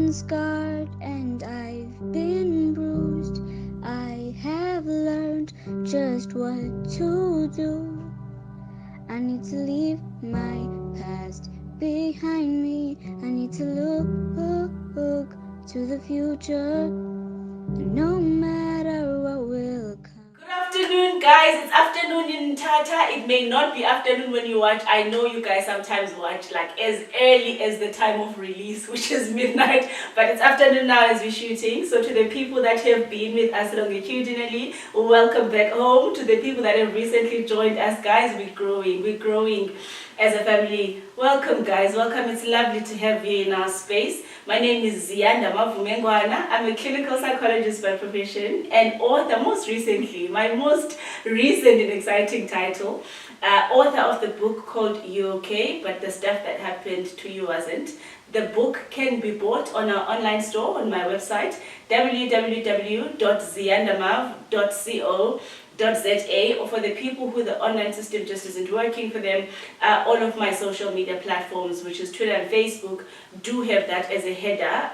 been scarred and I've been bruised. I have learned just what to do. I need to leave my past behind me. I need to look to the future. No matter what will come. Good afternoon, guys. It's afternoon in Tata. It may not be afternoon when you watch. I know you guys sometimes watch like as early as the time of release, which is midnight, but it's afternoon now as we're shooting. So to the people that have been with us longitudinally, welcome back home. To the people that have recently joined us, guys, we're growing as a family. Welcome, guys. Welcome. It's lovely to have you in our space. My name is Ziyanda Mavumengwana. I'm a clinical psychologist by profession and author, most recently, my most recent and exciting title, author of the book called You Okay, but the stuff that happened to you wasn't. The book can be bought on our online store on my website, www.ziyandamav.co.za, or for the people who the online system just isn't working for them, all of my social media platforms, which is Twitter and Facebook, do have that as a header,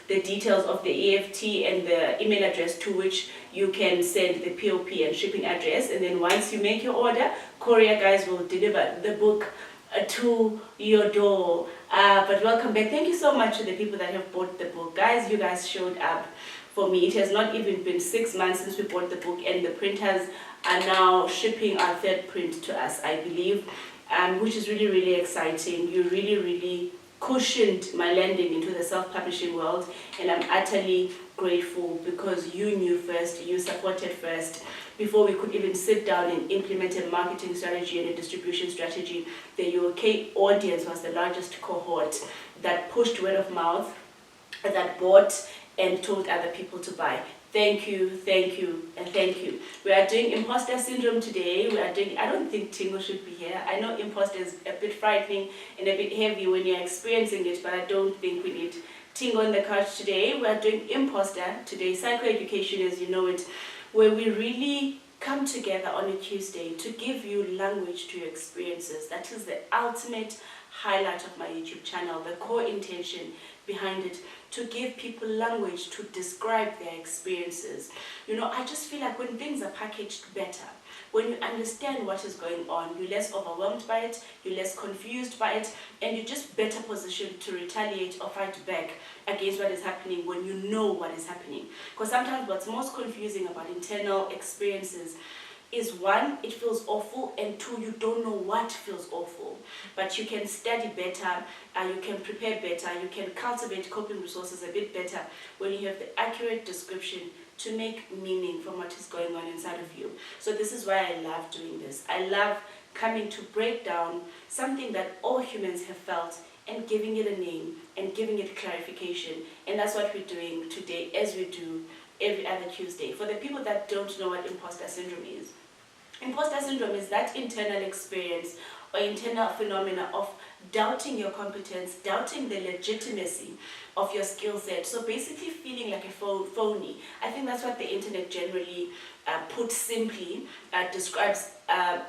the details of the EFT and the email address to which you can send the POP and shipping address. And then once you make your order, courier guys will deliver the book to your door. But welcome back. Thank you so much to the people that have bought the book. Guys, you guys showed up for me. It has not even been 6 months since we bought the book, and the printers are now shipping our third print to us, I believe, which is really, really exciting. You really cushioned my landing into the self-publishing world, and I'm utterly grateful because you knew first, you supported first. Before we could even sit down and implement a marketing strategy and a distribution strategy, the UK audience was the largest cohort that pushed word of mouth, that bought and told other people to buy. Thank you, and thank you. We are doing Imposter Syndrome today. I don't think Tingo should be here. I know imposter is a bit frightening and a bit heavy when you're experiencing it, but I don't think we need Tingo on the couch today. We are doing Imposter today, psychoeducation as you know it, where we really come together on a Tuesday to give you language to your experiences. That is the ultimate highlight of my YouTube channel, the core intention behind it, to give people language to describe their experiences. You know, I just feel like when things are packaged better, when you understand what is going on, you're less overwhelmed by it, you're less confused by it, and you're just better positioned to retaliate or fight back against what is happening when you know what is happening. Because sometimes what's most confusing about internal experiences is one, it feels awful, and two, you don't know what feels awful. But you can study better, you can prepare better, you can cultivate coping resources a bit better when you have the accurate description to make meaning from what is going on inside of you. So this is why I love doing this. I love coming to break down something that all humans have felt and giving it a name and giving it clarification. And that's what we're doing today, as we do every other Tuesday. For the people that don't know what imposter syndrome is, imposter syndrome is that internal experience or internal phenomena of doubting your competence, doubting the legitimacy of your skill set. So basically feeling like a phony. I think that's what the internet generally, put simply, describes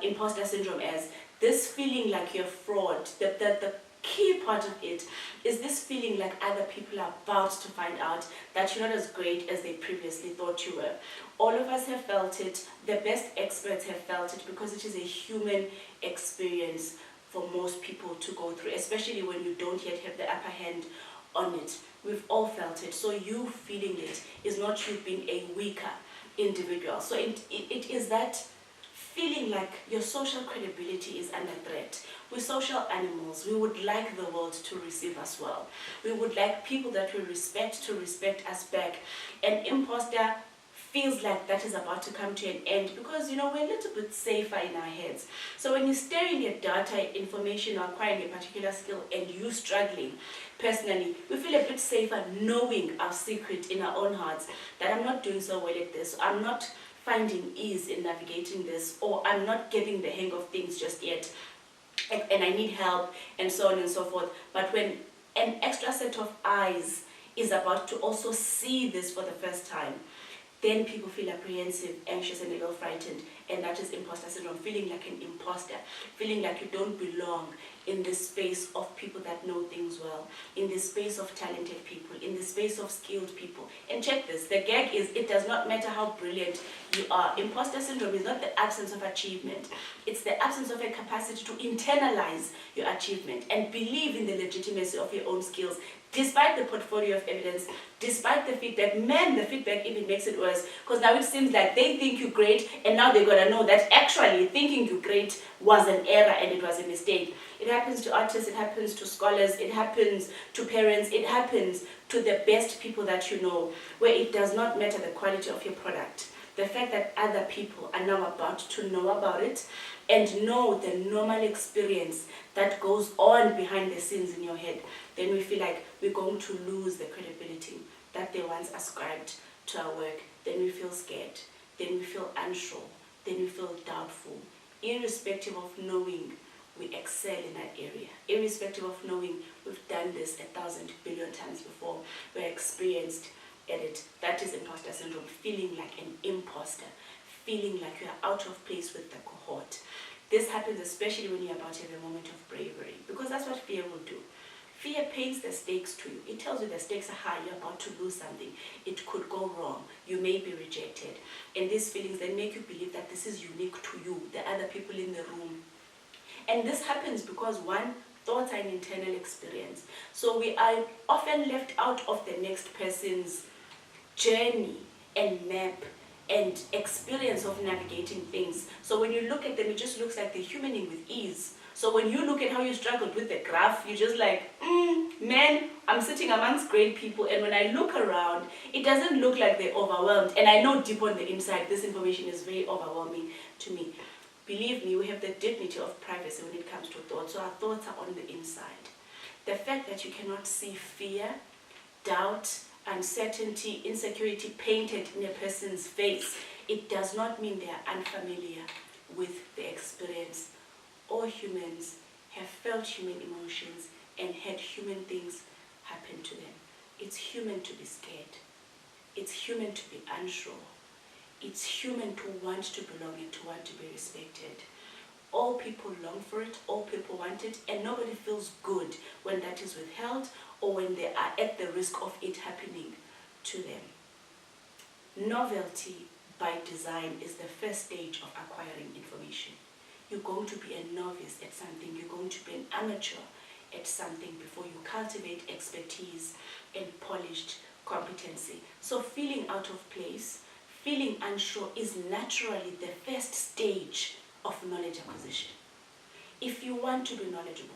imposter syndrome as. This feeling like you're fraud. The key part of it is this feeling like other people are about to find out that you're not as great as they previously thought you were. All of us have felt it. The best experts have felt it because it is a human experience for most people to go through, especially when you don't yet have the upper hand on it. We've all felt it. So you feeling it is not you being a weaker individual. So it is that feeling like your social credibility is under threat. We're social animals. We would like the world to receive us well. We would like people that we respect to respect us back. And imposter feels like that is about to come to an end because, you know, we're a little bit safer in our heads. So when you're staring at data, information, or acquiring a particular skill and you struggling personally, we feel a bit safer knowing our secret in our own hearts that I'm not doing so well at this. I'm not finding ease in navigating this, or I'm not getting the hang of things just yet, and I need help, and so on and so forth. But when an extra set of eyes is about to also see this for the first time, then people feel apprehensive, anxious, and a little frightened. and that is imposter syndrome, feeling like an imposter, feeling like you don't belong in this space of people that know things well, in this space of talented people, in the space of skilled people. And check this, the gag is it does not matter how brilliant you are. Imposter syndrome is not the absence of achievement. It's the absence of a capacity to internalize your achievement and believe in the legitimacy of your own skills, despite the portfolio of evidence, despite the feedback. Man, the feedback even makes it worse, because now it seems like they think you're great, and now they're gonna know that actually thinking you're great was an error and it was a mistake. It happens to artists, it happens to scholars, it happens to parents, it happens to the best people that you know, where it does not matter the quality of your product. The fact that other people are now about to know about it and know the normal experience that goes on behind the scenes in your head, then we feel like we're going to lose the credibility that they once ascribed to our work. Then we feel scared, then we feel unsure, then we feel doubtful, irrespective of knowing we excel in that area, irrespective of knowing we've done this 1,000 billion times before, we're experienced at it. That is imposter syndrome, feeling like an imposter, feeling like you are out of place with the cohort. This happens especially when you're about to have a moment of bravery, because that's what fear will do. Fear paints the stakes to you. It tells you the stakes are high, you're about to lose something. It could go wrong. You may be rejected. And these feelings then make you believe that this is unique to you, the other people in the room. And this happens because, one, thoughts are an internal experience. So we are often left out of the next person's journey and map and experience of navigating things. So when you look at them, it just looks like they're humaning with ease. So when you look at how you struggled with the graph, you're just like, man, I'm sitting amongst great people, and when I look around, it doesn't look like they're overwhelmed. And I know deep on the inside, this information is very overwhelming to me. Believe me, we have the dignity of privacy when it comes to thoughts, so our thoughts are on the inside. The fact that you cannot see fear, doubt, uncertainty, insecurity painted in a person's face, it does not mean they are unfamiliar with the experience. All humans have felt human emotions and had human things happen to them. It's human to be scared. It's human to be unsure. It's human to want to belong and to want to be respected. All people long for it, all people want it, and nobody feels good when that is withheld or when they are at the risk of it happening to them. Novelty by design is the first stage of acquiring information. You're going to be a novice at something, you're going to be an amateur at something before you cultivate expertise and polished competency. So feeling out of place, feeling unsure is naturally the first stage of knowledge acquisition. If you want to be knowledgeable,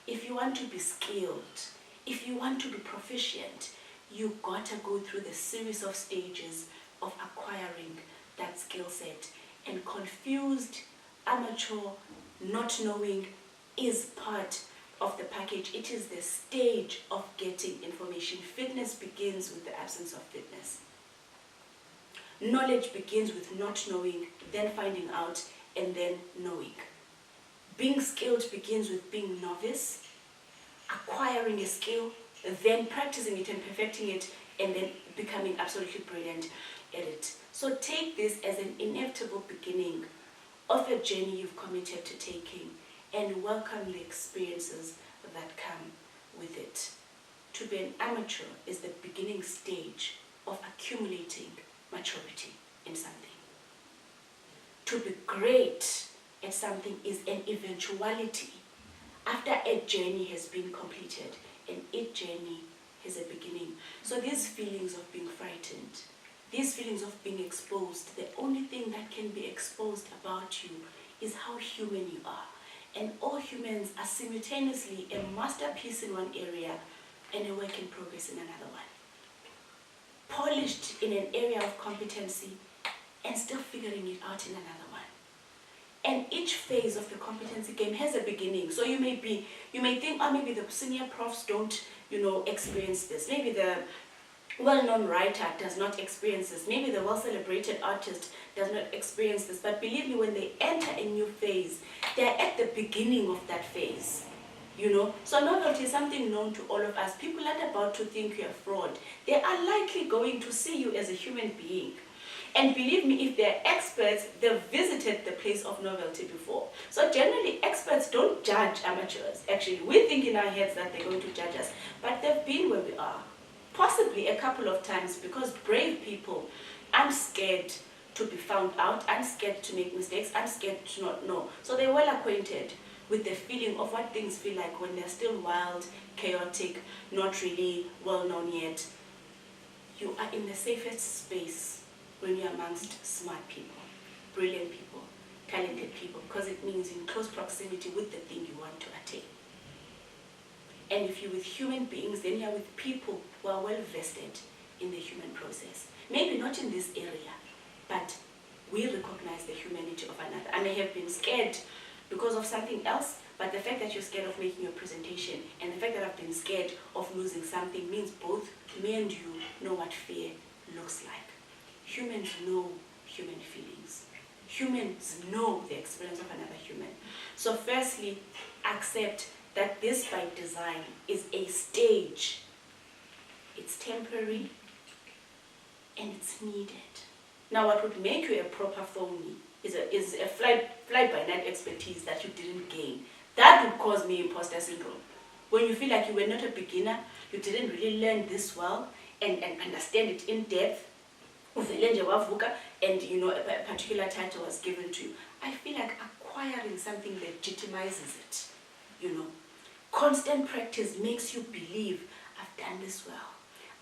if you want to be skilled, if you want to be proficient, you gotta go through the series of stages of acquiring that skill set. And confused, amateur, not knowing is part of the package. It is the stage of getting information. Fitness begins with the absence of fitness. Knowledge begins with not knowing, then finding out, and then knowing. Being skilled begins with being novice, acquiring a skill, then practicing it and perfecting it, and then becoming absolutely brilliant at it. So take this as an inevitable beginning of a journey you've committed to taking, and welcome the experiences that come with it. To be an amateur is the beginning stage of accumulating maturity in something. To be great at something is an eventuality after a journey has been completed, and each journey has a beginning. So these feelings of being frightened, these feelings of being exposed, the only thing that can be exposed about you is how human you are. And all humans are simultaneously a masterpiece in one area and a work in progress in another one. Polished in an area of competency and still figuring it out in another one. And each phase of the competency game has a beginning. So you may think, oh, maybe the senior profs don't, experience this. Maybe the well-known writer does not experience this. Maybe the well-celebrated artist does not experience this. But believe me, when they enter a new phase, they're at the beginning of that phase. So novelty is something known to all of us. People aren't about to think you're a fraud. They are likely going to see you as a human being. And believe me, if they're experts, they've visited the place of novelty before. So generally, experts don't judge amateurs. Actually, we think in our heads that they're going to judge us, but they've been where we are. Possibly a couple of times, because brave people, I'm scared to be found out, I'm scared to make mistakes, I'm scared to not know. So they're well acquainted with the feeling of what things feel like when they're still wild, chaotic, not really well known yet. You are in the safest space when you're amongst smart people, brilliant people, talented people, because it means in close proximity with the thing you want to attain. And if you're with human beings, then you're with people who are well vested in the human process. Maybe not in this area, but we recognize the humanity of another. I may have been scared because of something else, but the fact that you're scared of making your presentation and the fact that I've been scared of losing something means both me and you know what fear looks like. Humans know human feelings. Humans know the experience of another human. So firstly, accept that this by design is a stage. It's temporary and it's needed. Now what would make you a proper phony is a fly-by-night expertise that you didn't gain. That would cause me imposter syndrome. When you feel like you were not a beginner, you didn't really learn this well and understand it in depth, and a particular title was given to you. I feel like acquiring something legitimizes it. Constant practice makes you believe, I've done this well,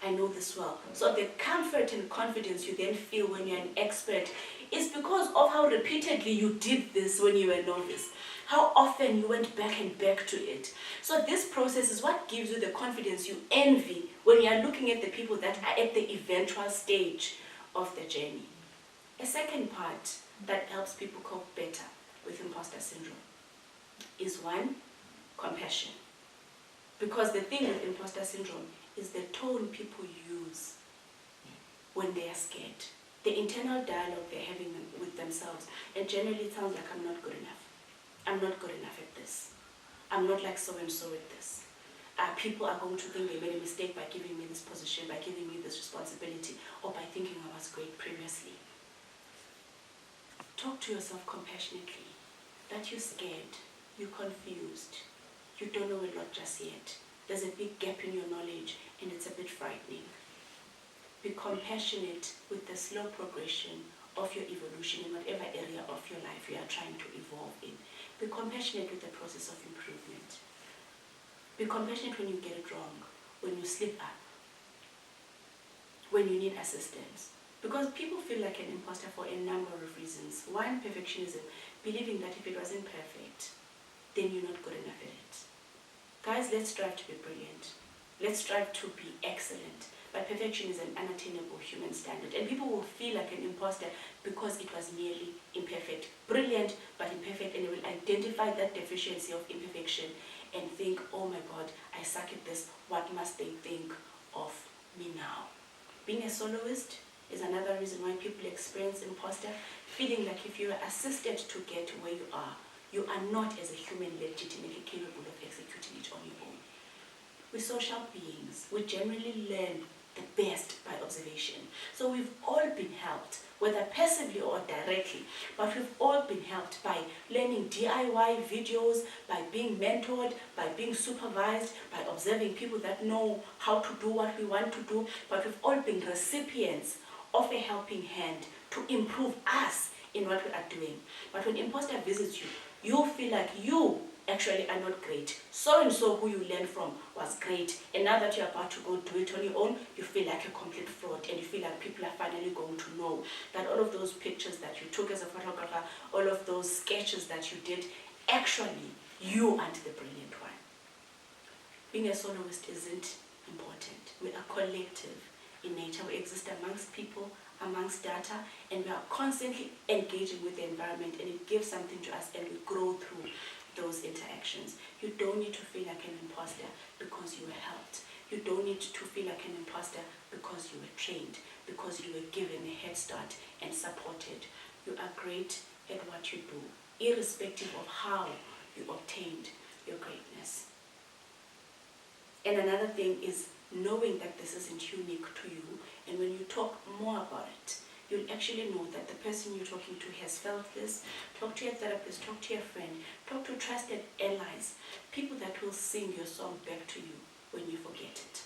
I know this well. So the comfort and confidence you then feel when you're an expert is because of how repeatedly you did this when you were a novice, how often you went back and back to it. So this process is what gives you the confidence you envy when you're looking at the people that are at the eventual stage of the journey. A second part that helps people cope better with imposter syndrome is one, compassion. Because the thing with imposter syndrome is the tone people use when they are scared. The internal dialogue they're having with themselves. And generally it sounds like, I'm not good enough. I'm not good enough at this. I'm not like so-and-so at this. People are going to think they made a mistake by giving me this position, by giving me this responsibility, or by thinking I was great previously. Talk to yourself compassionately. That you're scared, you're confused, you don't know a lot just yet. There's a big gap in your knowledge and it's a bit frightening. Be compassionate with the slow progression of your evolution in whatever area of your life you are trying to evolve in. Be compassionate with the process of improvement. Be compassionate when you get it wrong, when you slip up, when you need assistance. Because people feel like an imposter for a number of reasons. One, perfectionism, believing that if it wasn't perfect, then you're not good enough at it. Guys, let's strive to be brilliant. Let's strive to be excellent. But perfection is an unattainable human standard. And people will feel like an imposter because it was merely imperfect. Brilliant, but imperfect. And they will identify that deficiency of imperfection and think, oh my God, I suck at this. What must they think of me now? Being a soloist is another reason why people experience imposter, feeling like if you are assisted to get where you are not as a human legitimately capable of executing it on your own. We're social beings. We generally learn the best by observation. So we've all been helped, whether passively or directly, but we've all been helped by learning DIY videos, by being mentored, by being supervised, by observing people that know how to do what we want to do, but we've all been recipients of a helping hand to improve us in what we are doing. But when imposter visits you, you feel like you actually are not great. So-and-so who you learned from was great, and now that you're about to go do it on your own, you feel like a complete fraud, and you feel like people are finally going to know that all of those pictures that you took as a photographer, all of those sketches that you did, actually, you aren't the brilliant one. Being a soloist isn't important. We are collective in nature. We exist amongst people, amongst data, and we are constantly engaging with the environment, and it gives something to us, and we grow through those interactions. You don't need to feel like an imposter because you were helped. You don't need to feel like an imposter because you were trained, because you were given a head start and supported. You are great at what you do, irrespective of how you obtained your greatness. And another thing is knowing that this isn't unique to you, and when you talk more about it, you'll actually know that the person you're talking to has felt this. Talk to your therapist, talk to your friend, talk to trusted allies, people that will sing your song back to you when you forget it.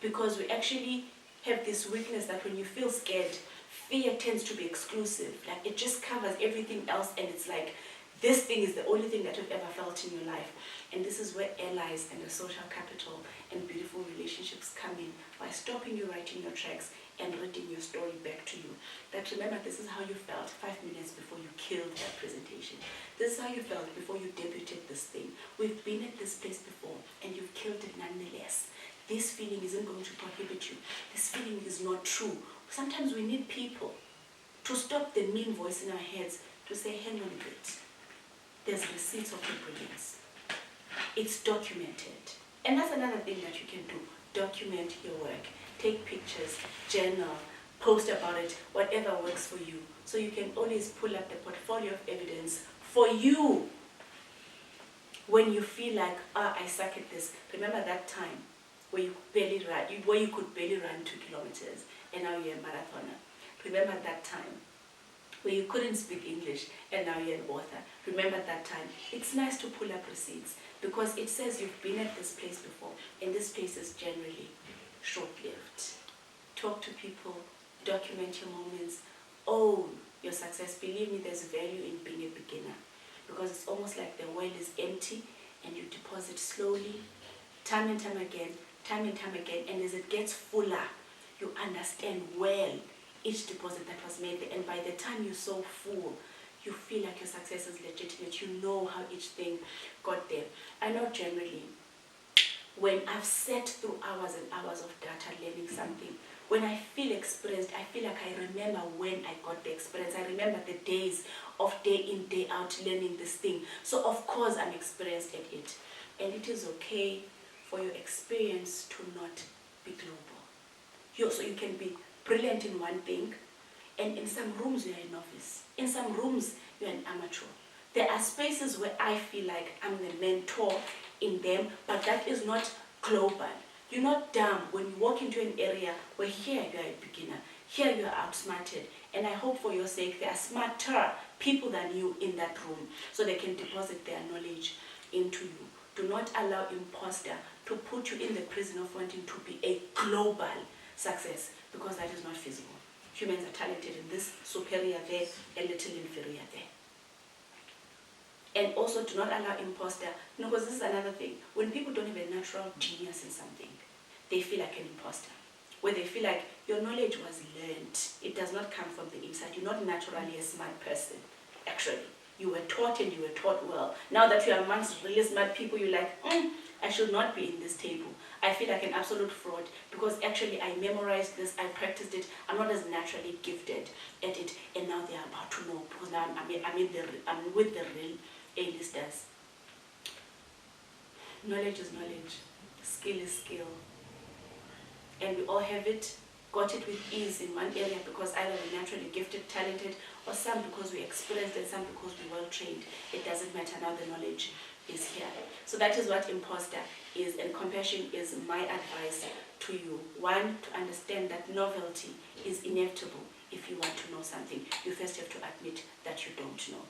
Because we actually have this weakness that when you feel scared, fear tends to be exclusive. Like it just covers everything else, and it's like this thing is the only thing that you've ever felt in your life. And this is where allies and the social capital and beautiful relationships come in by stopping you right in your tracks and reading your story back to you. That remember, this is how you felt 5 minutes before you killed that presentation. This is how you felt before you debuted this thing. We've been at this place before and you've killed it nonetheless. This feeling isn't going to prohibit you. This feeling is not true. Sometimes we need people to stop the mean voice in our heads to say, hang on a bit. There's receipts of your brilliance. It's documented. And that's another thing that you can do. Document your work. Take pictures, journal, post about it, whatever works for you. So you can always pull up the portfolio of evidence for you when you feel like, I suck at this. Remember that time where you could barely run 2 kilometers and now you're a marathoner. Remember that time where you couldn't speak English and now you're an author. Remember that time. It's nice to pull up receipts because it says you've been at this place before, and this place is generally short-lived. Talk to people, document your moments, own your success. Believe me, there's value in being a beginner because it's almost like the well is empty and you deposit slowly, time and time again, and as it gets fuller, you understand well each deposit that was made there, and by the time you're so full, you feel like your success is legitimate. You know how each thing got there. I know generally, when I've sat through hours and hours of data learning something, when I feel experienced, I feel like I remember when I got the experience. I remember the days of day in, day out learning this thing. So of course I'm experienced at it. And it is okay for your experience to not be global. So you can be brilliant in one thing, and in some rooms you're a novice. In some rooms you're an amateur. There are spaces where I feel like I'm the mentor in them, but that is not global. You're not dumb when you walk into an area where here you're a beginner, here you're outsmarted, and I hope for your sake there are smarter people than you in that room so they can deposit their knowledge into you. Do not allow imposter to put you in the prison of wanting to be a global success, because that is not feasible. Humans are talented in this, superior there, a little inferior there. And also do not allow imposter, because this is another thing. When people don't have a natural genius in something, they feel like an imposter. Where they feel like your knowledge was learned. It does not come from the inside. You're not naturally a smart person, actually. You were taught and you were taught well. Now that you're amongst really smart people, you're like, I should not be in this table. I feel like an absolute fraud because actually I memorized this, I practiced it. I'm not as naturally gifted at it, and now they're about to know because now I'm with the real A-listers. Knowledge is knowledge. Skill is skill. And we all have it, got it with ease in one area because either we're naturally gifted, talented, or some because we experienced and some because we're well trained. It doesn't matter, now the knowledge is here. So that is what imposter is, and compassion is my advice to you. One, to understand that novelty is inevitable. If you want to know something, you first have to admit that you don't know.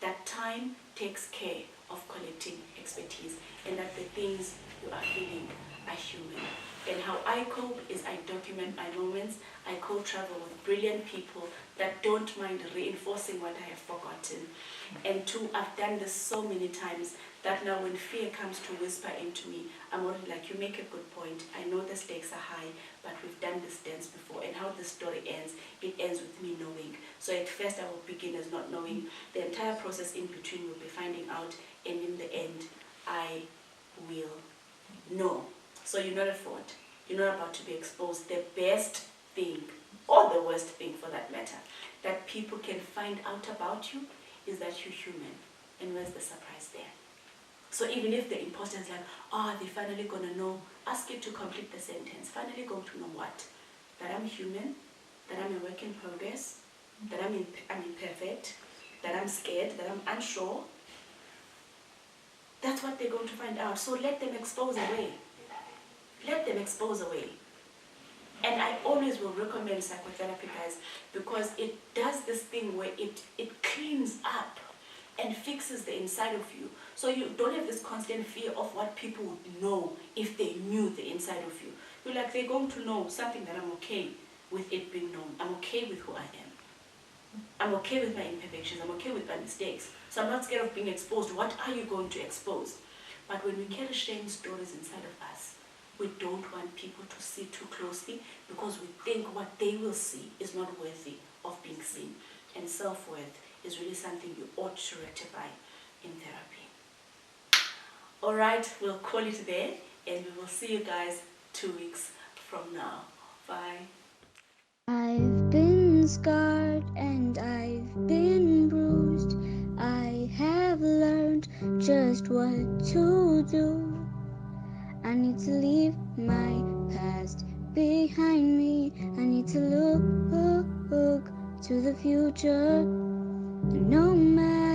That time takes care of collecting expertise, and that the things you are feeling are human. And how I cope is I document my moments. I co-travel with brilliant people that don't mind reinforcing what I have forgotten. And two, I've done this so many times that now when fear comes to whisper into me, I'm already like, you make a good point. I know the stakes are high, but we've done this dance before. And how the story ends, it ends with me knowing. So at first I will begin as not knowing. The entire process in between will be finding out, and in the end, I will know. So you're not a fraud. You're not about to be exposed. The best thing, or the worst thing for that matter, that people can find out about you is that you're human. And where's the surprise there? So even if the imposter is like, they're finally going to know, ask it to complete the sentence. Finally going to know what? That I'm human, that I'm a work in progress, that I'm imperfect, that I'm scared, that I'm unsure. That's what they're going to find out. So let them expose away. Let them expose away. And I always will recommend psychotherapy, guys, because it does this thing where it cleans up and fixes the inside of you. So you don't have this constant fear of what people would know if they knew the inside of you. You're like, they're going to know something that I'm okay with it being known. I'm okay with who I am. I'm okay with my imperfections. I'm okay with my mistakes. So I'm not scared of being exposed. What are you going to expose? But when we carry shame stories inside of us, we don't want people to see too closely because we think what they will see is not worthy of being seen. And self-worth is really something you ought to rectify in therapy. Alright, we'll call it there and we will see you guys 2 weeks from now. Bye. I've been scarred and I've been bruised. I have learned just what to do. I need to leave my past behind me. I need to look to the future. No matter